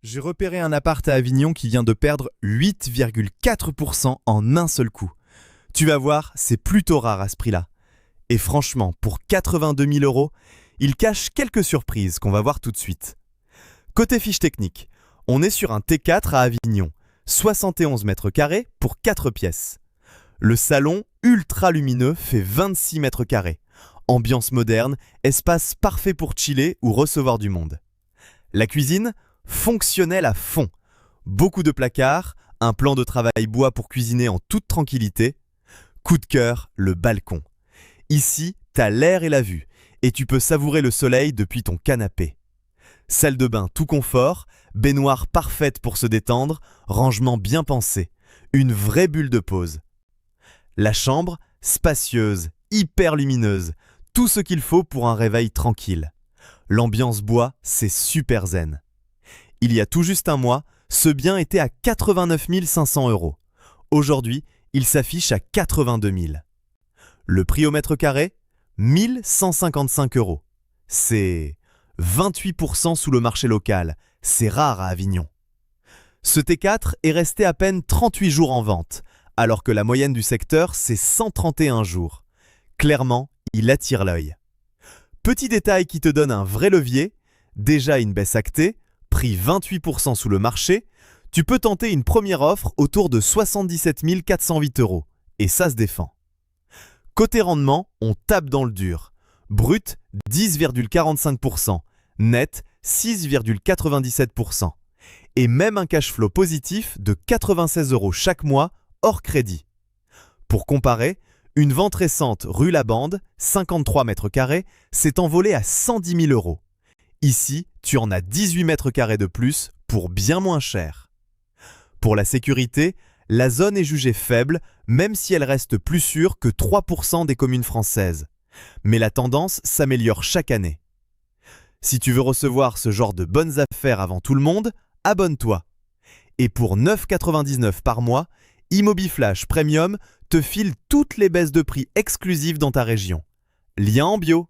J'ai repéré un appart à Avignon qui vient de perdre 8,4% en un seul coup. Tu vas voir, c'est plutôt rare à ce prix-là. Et franchement, pour 82 000 euros, il cache quelques surprises qu'on va voir tout de suite. Côté fiche technique, on est sur un T4 à Avignon, 71 mètres carrés pour 4 pièces. Le salon, ultra lumineux, fait 26 mètres carrés. Ambiance moderne, espace parfait pour chiller ou recevoir du monde. La cuisine, fonctionnelle à fond. Beaucoup de placards, un plan de travail bois pour cuisiner en toute tranquillité. Coup de cœur, le balcon. Ici, t'as l'air et la vue, et tu peux savourer le soleil depuis ton canapé. Salle de bain tout confort, baignoire parfaite pour se détendre, rangement bien pensé. Une vraie bulle de pause. La chambre, spacieuse, hyper lumineuse. Tout ce qu'il faut pour un réveil tranquille. L'ambiance bois, c'est super zen. Il y a tout juste un mois, ce bien était à 89 500 euros. Aujourd'hui, il s'affiche à 82 000. Le prix au mètre carré, 1155 euros. C'est 28% sous le marché local. C'est rare à Avignon. Ce T4 est resté à peine 38 jours en vente, alors que la moyenne du secteur, c'est 131 jours. Clairement, il attire l'œil. Petit détail qui te donne un vrai levier, déjà une baisse actée, prix 28% sous le marché, tu peux tenter une première offre autour de 77 408 euros. Et ça se défend. Côté rendement, on tape dans le dur. Brut, 10,45%. Net, 6,97%. Et même un cash flow positif de 96 euros chaque mois, hors crédit. Pour comparer, une vente récente rue Labande, 53 mètres carrés, s'est envolée à 110 000 euros. Ici, tu en as 18 mètres carrés de plus pour bien moins cher. Pour la sécurité, la zone est jugée faible, même si elle reste plus sûre que 3% des communes françaises. Mais la tendance s'améliore chaque année. Si tu veux recevoir ce genre de bonnes affaires avant tout le monde, abonne-toi. Et pour 9,99 par mois, Immobiflash Premium te file toutes les baisses de prix exclusives dans ta région. Lien en bio.